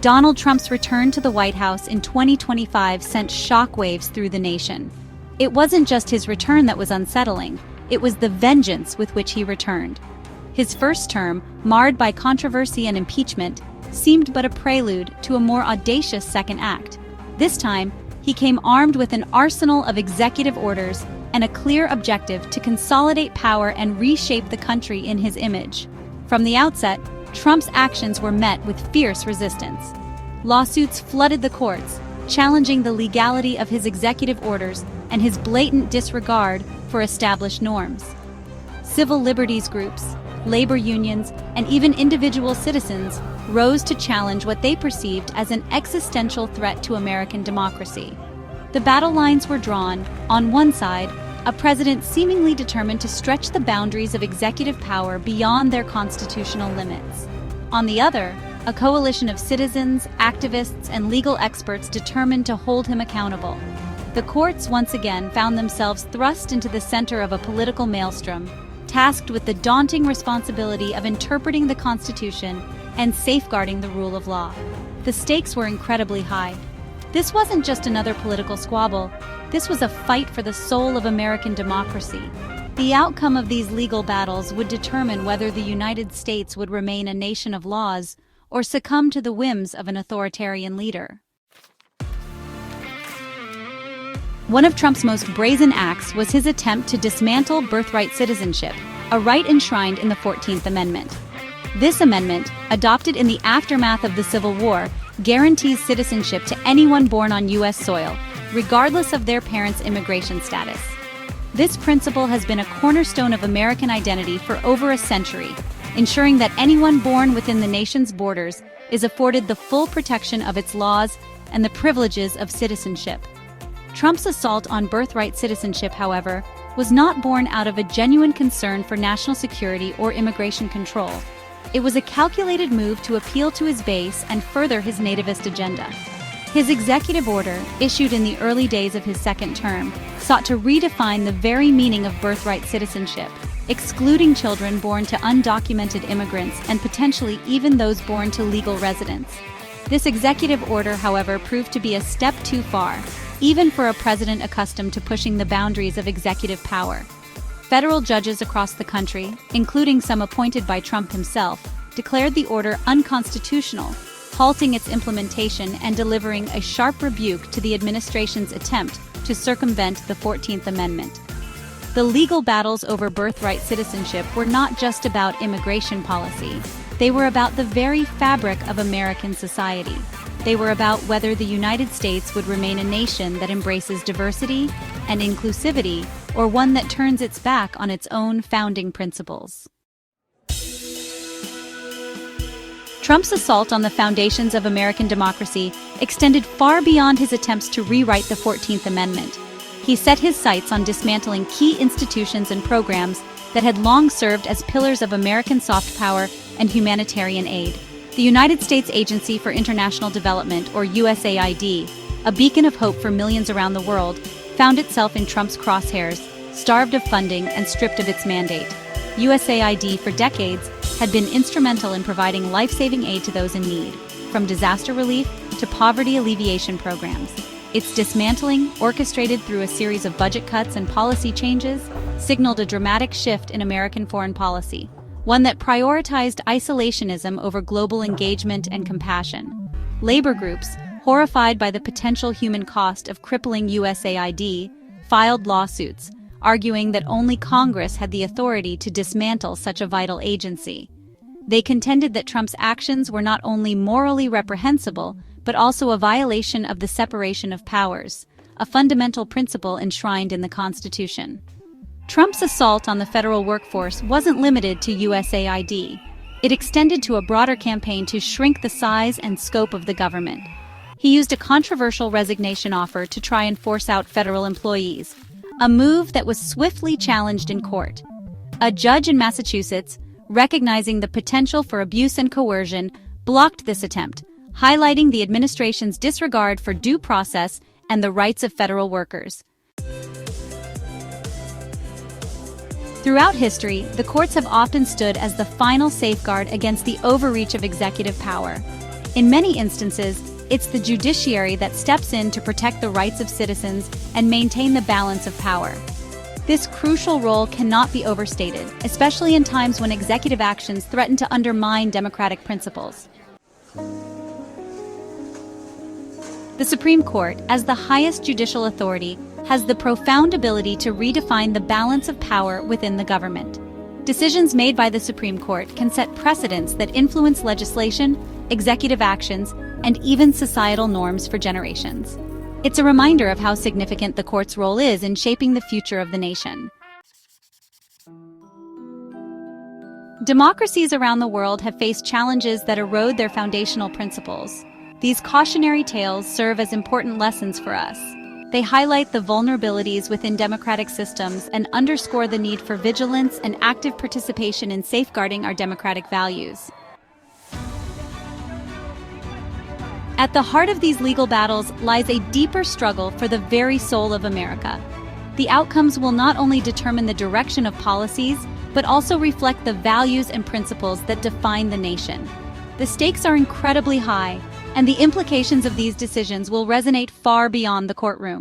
Donald Trump's return to the White House in 2025 sent shockwaves through the nation. It wasn't just his return that was unsettling, it was the vengeance with which he returned. His first term, marred by controversy and impeachment, seemed but a prelude to a more audacious second act. This time, he came armed with an arsenal of executive orders and a clear objective to consolidate power and reshape the country in his image. From the outset, Trump's actions were met with fierce resistance. Lawsuits flooded the courts, challenging the legality of his executive orders and his blatant disregard for established norms. Civil liberties groups, labor unions, and even individual citizens rose to challenge what they perceived as an existential threat to American democracy. The battle lines were drawn. On one side, a president seemingly determined to stretch the boundaries of executive power beyond their constitutional limits. On the other, a coalition of citizens, activists, and legal experts determined to hold him accountable. The courts once again found themselves thrust into the center of a political maelstrom, tasked with the daunting responsibility of interpreting the Constitution and safeguarding the rule of law. The stakes were incredibly high. This wasn't just another political squabble, this was a fight for the soul of American democracy. The outcome of these legal battles would determine whether the United States would remain a nation of laws or succumb to the whims of an authoritarian leader. One of Trump's most brazen acts was his attempt to dismantle birthright citizenship, a right enshrined in the 14th Amendment. This amendment, adopted in the aftermath of the Civil War, guarantees citizenship to anyone born on U.S. soil, regardless of their parents' immigration status. This principle has been a cornerstone of American identity for over a century, ensuring that anyone born within the nation's borders is afforded the full protection of its laws and the privileges of citizenship. Trump's assault on birthright citizenship, however, was not born out of a genuine concern for national security or immigration control. It was a calculated move to appeal to his base and further his nativist agenda. His executive order, issued in the early days of his second term, sought to redefine the very meaning of birthright citizenship, excluding children born to undocumented immigrants and potentially even those born to legal residents. This executive order, however, proved to be a step too far, even for a president accustomed to pushing the boundaries of executive power. Federal judges across the country, including some appointed by Trump himself, declared the order unconstitutional, halting its implementation and delivering a sharp rebuke to the administration's attempt to circumvent the 14th Amendment. The legal battles over birthright citizenship were not just about immigration policy. They were about the very fabric of American society. They were about whether the United States would remain a nation that embraces diversity and inclusivity, or one that turns its back on its own founding principles. Trump's assault on the foundations of American democracy extended far beyond his attempts to rewrite the 14th Amendment. He set his sights on dismantling key institutions and programs that had long served as pillars of American soft power and humanitarian aid. The United States Agency for International Development, or USAID, a beacon of hope for millions around the world, found itself in Trump's crosshairs, starved of funding and stripped of its mandate. USAID, for decades, had been instrumental in providing life-saving aid to those in need, from disaster relief to poverty alleviation programs. Its dismantling, orchestrated through a series of budget cuts and policy changes, signaled a dramatic shift in American foreign policy, one that prioritized isolationism over global engagement and compassion. Labor groups, horrified by the potential human cost of crippling USAID, filed lawsuits, arguing that only Congress had the authority to dismantle such a vital agency. They contended that Trump's actions were not only morally reprehensible, but also a violation of the separation of powers, a fundamental principle enshrined in the Constitution. Trump's assault on the federal workforce wasn't limited to USAID. It extended to a broader campaign to shrink the size and scope of the government. He used a controversial resignation offer to try and force out federal employees, a move that was swiftly challenged in court. A judge in Massachusetts, recognizing the potential for abuse and coercion, blocked this attempt, highlighting the administration's disregard for due process and the rights of federal workers. Throughout history, the courts have often stood as the final safeguard against the overreach of executive power. In many instances, it's the judiciary that steps in to protect the rights of citizens and maintain the balance of power. This crucial role cannot be overstated, especially in times when executive actions threaten to undermine democratic principles. The Supreme Court, as the highest judicial authority, has the profound ability to redefine the balance of power within the government. Decisions made by the Supreme Court can set precedents that influence legislation, executive actions, and even societal norms for generations. It's a reminder of how significant the court's role is in shaping the future of the nation. Democracies around the world have faced challenges that erode their foundational principles. These cautionary tales serve as important lessons for us. They highlight the vulnerabilities within democratic systems and underscore the need for vigilance and active participation in safeguarding our democratic values. At the heart of these legal battles lies a deeper struggle for the very soul of America. The outcomes will not only determine the direction of policies, but also reflect the values and principles that define the nation. The stakes are incredibly high, and the implications of these decisions will resonate far beyond the courtroom.